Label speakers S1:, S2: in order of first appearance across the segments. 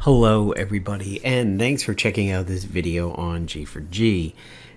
S1: Hello everybody, and thanks for checking out this video on G4G.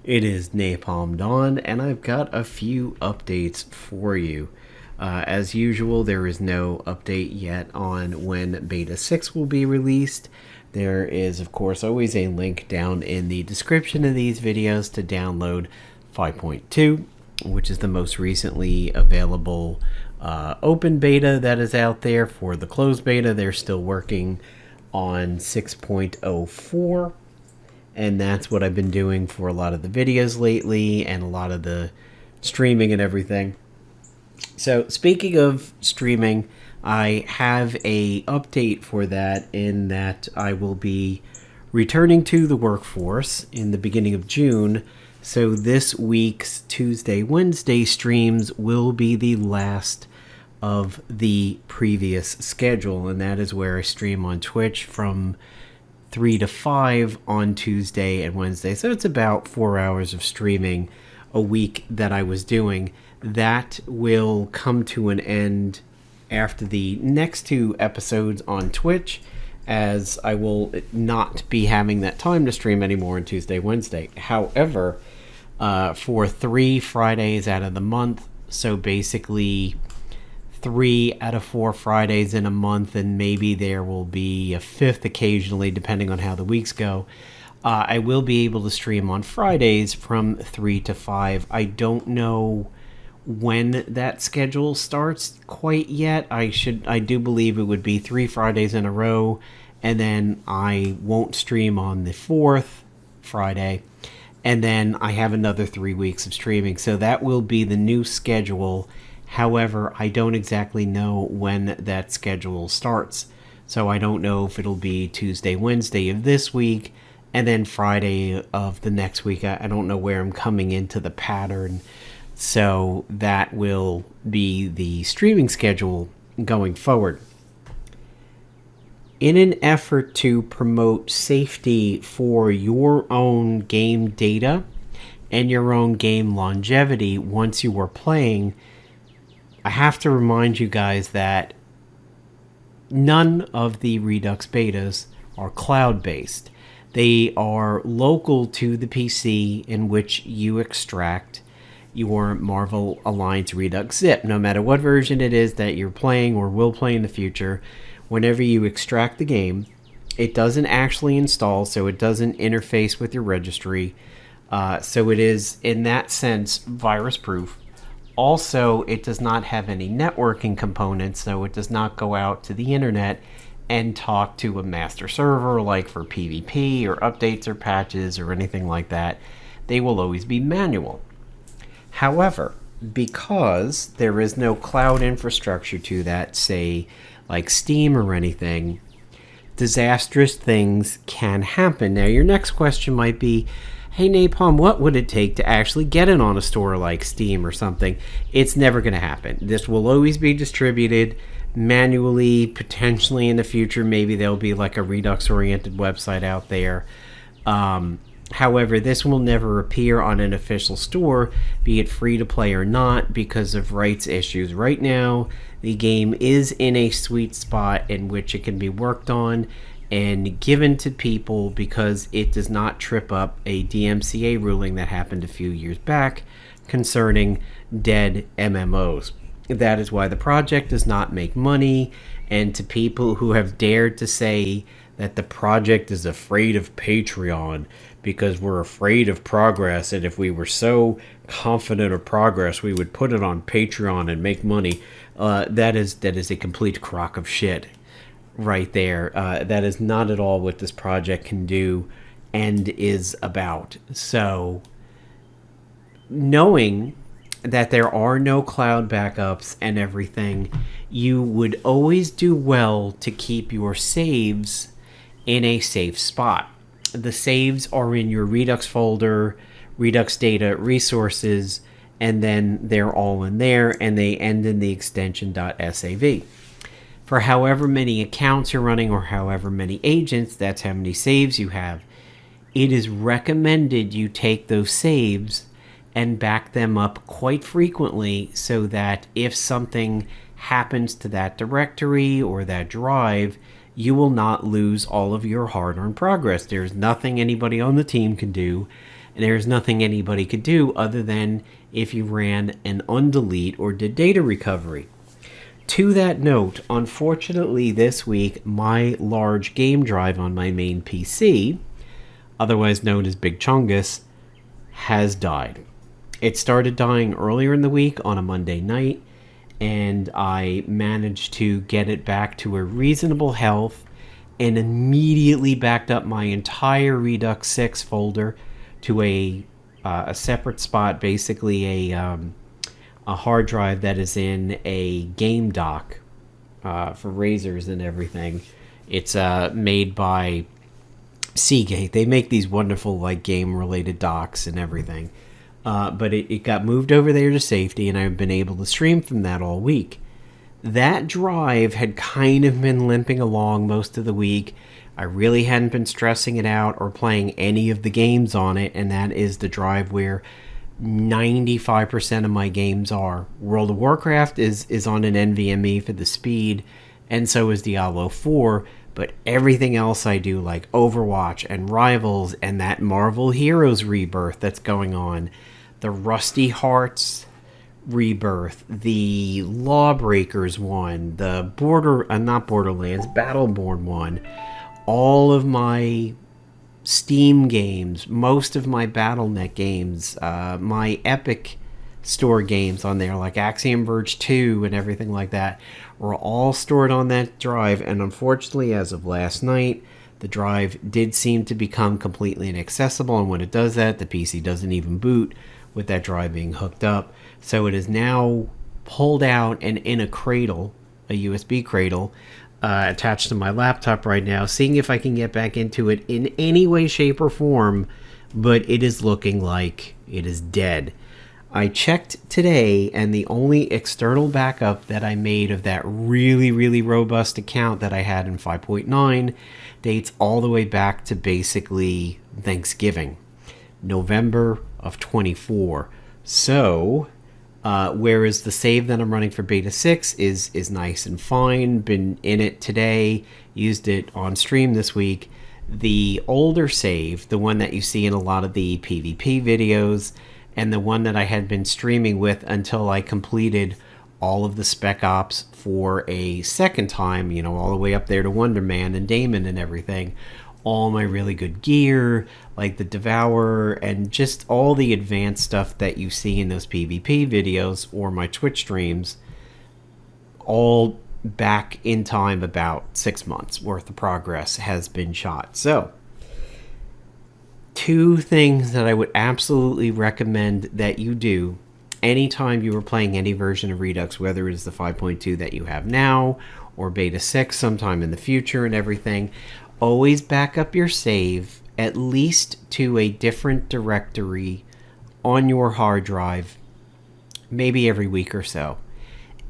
S1: It is Napalm Dawn, and I've got a few updates for you. As usual, there is no update yet on when Beta 6 will be released. There is, of course, always a link down in the description of these videos to download 5.2, which is the most recently available open beta that is out there. For the closed beta, they're still working on 6.04, and that's what I've been doing for a lot of the videos lately and a lot of the streaming and everything. So speaking of streaming, I have a update for that, in that I will be returning to the workforce in the beginning of June. So this week's Tuesday, Wednesday streams will be the last of the previous schedule, and that is where I stream on Twitch from 3 to 5 on Tuesday and Wednesday. So it's about 4 hours of streaming a week that I was doing. That will come to an end after the next 2 episodes on Twitch, as I will not be having that time to stream anymore on Tuesday, Wednesday. However, for 3 Fridays out of the month, so basically 3 out of 4 Fridays in a month, and maybe there will be a 5th occasionally depending on how the weeks go, I will be able to stream on Fridays from 3 to 5. I don't know when that schedule starts quite yet. I do believe it would be 3 Fridays in a row, and then I won't stream on the 4th Friday, and then I have another 3 weeks of streaming. So that will be the new schedule. However, I don't exactly know when that schedule starts. So I don't know if it'll be Tuesday, Wednesday of this week, and then Friday of the next week. I don't know where I'm coming into the pattern. So that will be the streaming schedule going forward. In an effort to promote safety for your own game data and your own game longevity once you are playing, I have to remind you guys that none of the Redux betas are cloud-based. They are local to the PC in which you extract your Marvel Alliance Redux zip. No matter what version it is that you're playing or will play in the future, whenever you extract the game, it doesn't actually install, so it doesn't interface with your registry. So it is, in that sense, virus-proof. Also, it does not have any networking components, so it does not go out to the internet and talk to a master server like for PvP or updates or patches or anything like that. They will always be manual. However, because there is no cloud infrastructure to that, say like Steam or anything, disastrous things can happen. Now, your next question might be, hey Napalm, what would it take to actually get it on a store like Steam or something? It's never going to happen. This will always be distributed manually. Potentially in the future, maybe there'll be like a Redux-oriented website out there. However, this will never appear on an official store, be it free to play or not, because of rights issues. Right now, the game is in a sweet spot in which it can be worked on and given to people because it does not trip up a DMCA ruling that happened a few years back concerning dead MMOs. That is why the project does not make money, and to people who have dared to say that the project is afraid of Patreon because we're afraid of progress, and if we were so confident of progress we would put it on Patreon and make money, that is a complete crock of shit right there. That is not at all what this project can do and is about. So knowing that there are no cloud backups and everything, you would always do well to keep your saves in a safe spot. The saves are in your Redux folder, Redux data resources, and then they're all in there, and they end in the extension .sav. For however many accounts you're running or however many agents, that's how many saves you have. It is recommended you take those saves and back them up quite frequently so that if something happens to that directory or that drive, you will not lose all of your hard-earned progress. There's nothing anybody on the team can do, and there's nothing anybody could do other than if you ran an undelete or did data recovery. To that note, unfortunately this week, my large game drive on my main PC, otherwise known as Big Chungus, has died. It started dying earlier in the week on a Monday night, and I managed to get it back to a reasonable health and immediately backed up my entire Redux 6 folder to a separate spot, basically a hard drive that is in a game dock for Razers and everything. It's made by Seagate. They make these wonderful like game related docks and everything. But it got moved over there to safety, and I've been able to stream from that all week. That drive had kind of been limping along most of the week. I really hadn't been stressing it out or playing any of the games on it, and that is the drive where 95% of my games are. World of Warcraft is on an NVMe for the speed, and so is Diablo 4, but everything else I do, like Overwatch and Rivals and that Marvel Heroes rebirth that's going on, the Rusty Hearts rebirth, the Lawbreakers one, the not Borderlands, Battleborn one, all of my Steam games, most of my Battle.net games, my Epic Store games on there, like Axiom Verge 2 and everything like that, were all stored on that drive. And unfortunately, as of last night, the drive did seem to become completely inaccessible. And when it does that, the PC doesn't even boot with that drive being hooked up. So it is now pulled out and in a cradle, a USB cradle, attached to my laptop right now, seeing if I can get back into it in any way, shape, or form, but it is looking like it is dead. I checked today, and the only external backup that I made of that really, really robust account that I had in 5.9 dates all the way back to basically Thanksgiving, November of 24. So, whereas the save that I'm running for Beta 6 is nice and fine, been in it today, used it on stream this week, the older save, the one that you see in a lot of the PvP videos, and the one that I had been streaming with until I completed all of the Spec Ops for a second time, you know, all the way up there to Wonder Man and Damon and everything, all my really good gear, like the Devourer, and just all the advanced stuff that you see in those PvP videos or my Twitch streams, all back in time about 6 months worth of progress has been shot. So, two things that I would absolutely recommend that you do anytime you are playing any version of Redux, whether it is the 5.2 that you have now or Beta 6 sometime in the future and everything, always back up your save at least to a different directory on your hard drive, maybe every week or so.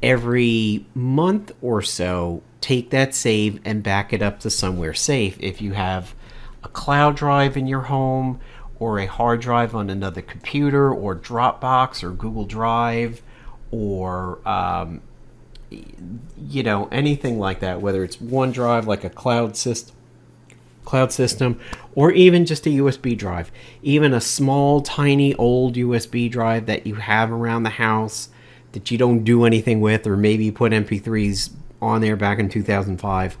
S1: Every month or so, take that save and back it up to somewhere safe. If you have a cloud drive in your home or a hard drive on another computer or Dropbox or Google Drive or you know, anything like that, whether it's OneDrive like a cloud system or even just a USB drive, even a small tiny old USB drive that you have around the house that you don't do anything with, or maybe you put MP3s on there back in 2005,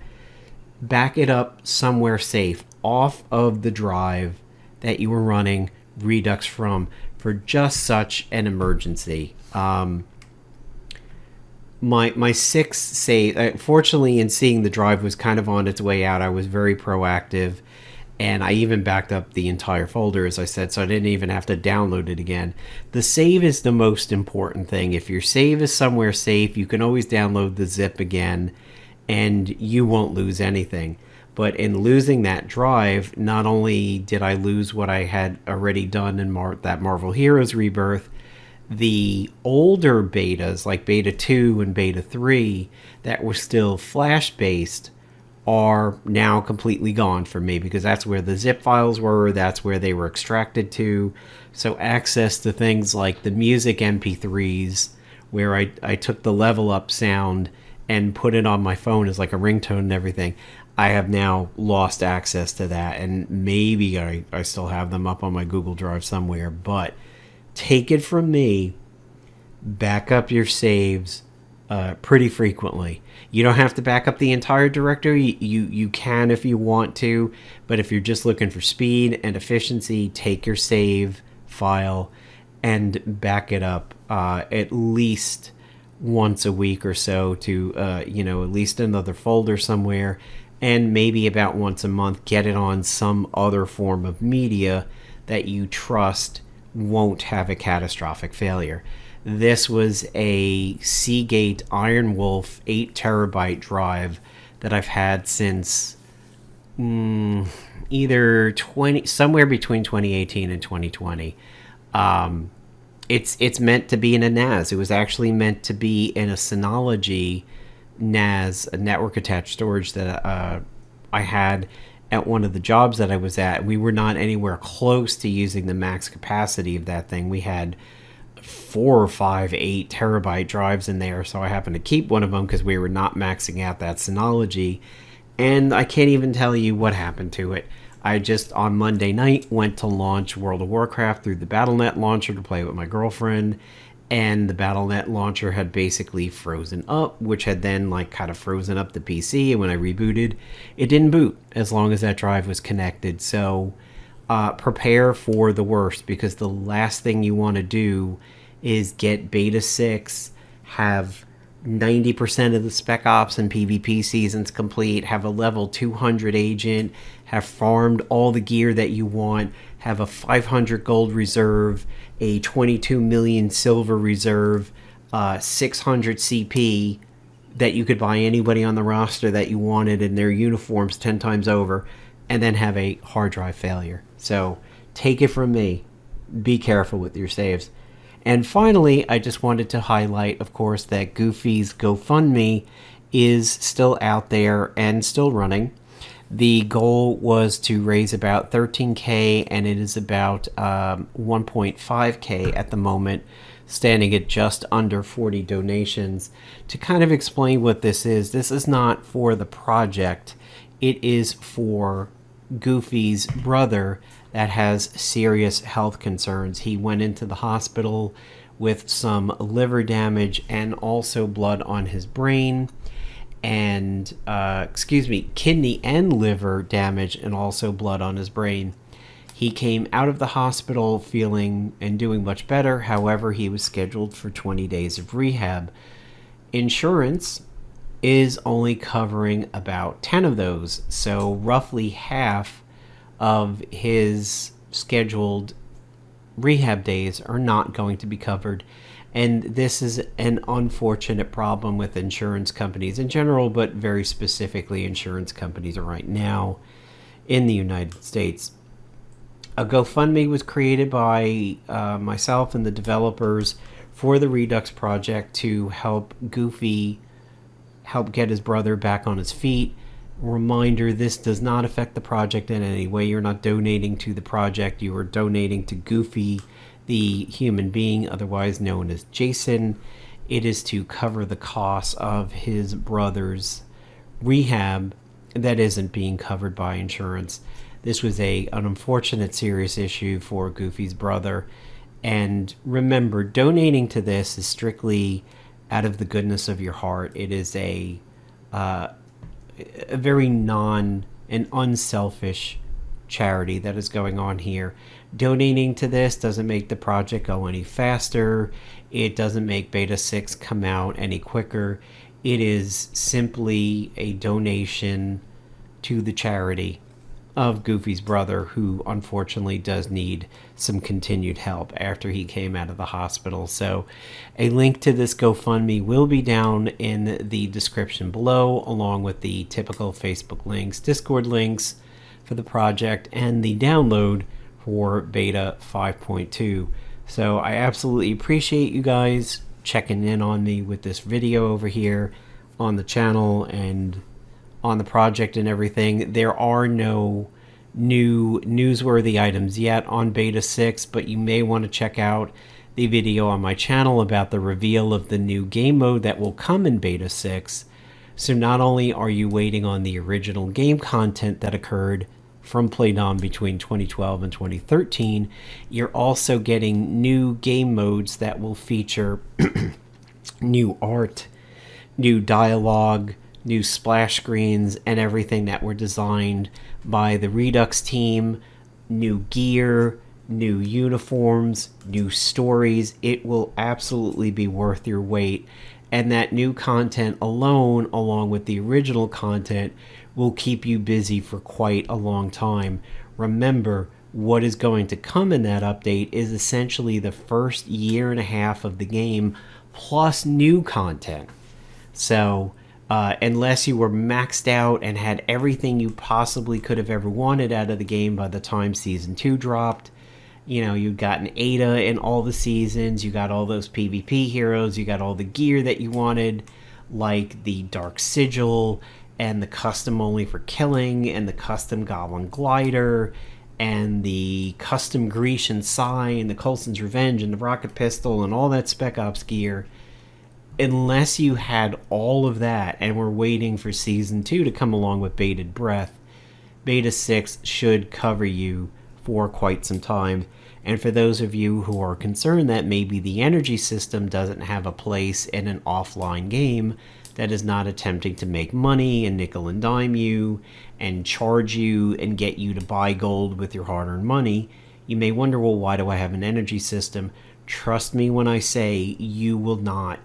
S1: back it up somewhere safe off of the drive that you were running Redux from for just such an emergency. My 6 save, fortunately, in seeing the drive was kind of on its way out, I was very proactive, and I even backed up the entire folder, as I said, so I didn't even have to download it again. The save is the most important thing. If your save is somewhere safe, you can always download the zip again, and you won't lose anything. But in losing that drive, not only did I lose what I had already done in that Marvel Heroes rebirth, the older betas, like Beta 2 and Beta 3, that were still Flash-based, are now completely gone for me, because that's where the zip files were, that's where they were extracted to. So access to things like the music MP3s, where I took the level up sound and put it on my phone as like a ringtone and everything, I have now lost access to that, and maybe I still have them up on my Google Drive somewhere. But take it from me, back up your saves pretty frequently. You don't have to back up the entire directory. You can if you want to, but if you're just looking for speed and efficiency, take your save file and back it up at least once a week or so to at least another folder somewhere, and maybe about once a month get it on some other form of media that you trust won't have a catastrophic failure. This was a Seagate Iron Wolf 8 terabyte drive that I've had since either somewhere between 2018 and 2020. It's meant to be in a NAS. It was actually meant to be in a Synology NAS, a network attached storage that I had at one of the jobs that I was at. We were not anywhere close to using the max capacity of that thing. We had 4 or 5 8 terabyte drives in there, so I happened to keep one of them because we were not maxing out that Synology, and I can't even tell you what happened to it. I just on Monday night went to launch World of Warcraft through the Battle.net launcher to play with my girlfriend, and the Battle.net launcher had basically frozen up, which had then kind of frozen up the PC, and when I rebooted, it didn't boot as long as that drive was connected. So prepare for the worst, because the last thing you want to do is get beta 6, have 90% of the Spec Ops and PvP seasons complete, have a level 200 agent, have farmed all the gear that you want, have a 500 gold reserve, a 22 million silver reserve, 600 CP that you could buy anybody on the roster that you wanted in their uniforms 10 times over, and then have a hard drive failure. So take it from me, be careful with your saves. And finally, I just wanted to highlight, of course, that Goofy's GoFundMe is still out there and still running. The goal was to raise about $13K, and it is about $1.5K at the moment, standing at just under 40 donations. To kind of explain what this is not for the project. It is for Goofy's brother that has serious health concerns. He went into the hospital with some liver damage and also blood on his brain, and kidney and liver damage and also blood on his brain. He came out of the hospital feeling and doing much better. However, he was scheduled for 20 days of rehab. Insurance is only covering about 10 of those, so roughly half of his scheduled rehab days are not going to be covered. And this is an unfortunate problem with insurance companies in general, but very specifically insurance companies right now in the United States. A GoFundMe was created by myself and the developers for the Redux project to help Goofy get his brother back on his feet. Reminder, this does not affect the project in any way. You're not donating to the project. You are donating to Goofy, the human being, otherwise known as Jason. It is to cover the costs of his brother's rehab that isn't being covered by insurance. This was an unfortunate, serious issue for Goofy's brother. And remember, donating to this is strictly out of the goodness of your heart. It is a very and unselfish charity that is going on here. Donating to this doesn't make the project go any faster. It doesn't make Beta 6 come out any quicker. It is simply a donation to the charity of Goofy's brother, who unfortunately does need some continued help after he came out of the hospital. So a link to this GoFundMe will be down in the description below, along with the typical Facebook links, Discord links for the project, and the download for Beta 5.2. So I absolutely appreciate you guys checking in on me with this video over here on the channel and on the project and everything. There are no new newsworthy items yet on Beta 6, but you may want to check out the video on my channel about the reveal of the new game mode that will come in Beta 6. So not only are you waiting on the original game content that occurred from Playdom between 2012 and 2013, you're also getting new game modes that will feature new art, new dialogue, new splash screens, and everything that were designed by the Redux team, new gear, new uniforms, new stories. It will absolutely be worth your wait. And that new content alone, along with the original content, will keep you busy for quite a long time. Remember, what is going to come in that update is essentially the first year and a half of the game plus new content. So, unless you were maxed out and had everything you possibly could have ever wanted out of the game by the time Season 2 dropped, you got an Ada in all the seasons, you got all those PvP heroes, you got all the gear that you wanted, like the Dark Sigil, and the custom only for killing, and the custom Goblin Glider, and the custom Grecian Sai, and the Coulson's Revenge, and the Rocket Pistol, and all that Spec Ops gear. Unless you had all of that and were waiting for Season 2 to come along with bated breath, Beta 6 should cover you for quite some time. And for those of you who are concerned that maybe the energy system doesn't have a place in an offline game that is not attempting to make money and nickel and dime you and charge you and get you to buy gold with your hard-earned money, you may wonder, well, why do I have an energy system? Trust me when I say you will not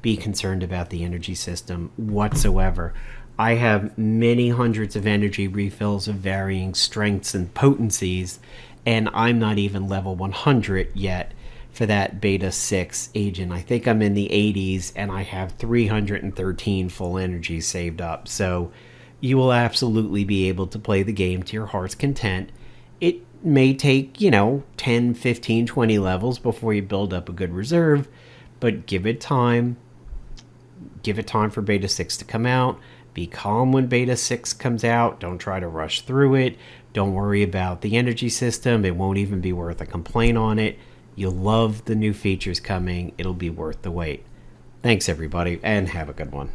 S1: be concerned about the energy system whatsoever. I have many hundreds of energy refills of varying strengths and potencies, and I'm not even level 100 yet for that Beta 6 agent. I think I'm in the 80s, and I have 313 full energy saved up. So you will absolutely be able to play the game to your heart's content. It may take, 10, 15, 20 levels before you build up a good reserve, but give it time. Give it time for Beta 6 to come out. Be calm when Beta 6 comes out. Don't try to rush through it. Don't worry about the energy system. It won't even be worth a complaint on it. You'll love the new features coming. It'll be worth the wait. Thanks, everybody, and have a good one.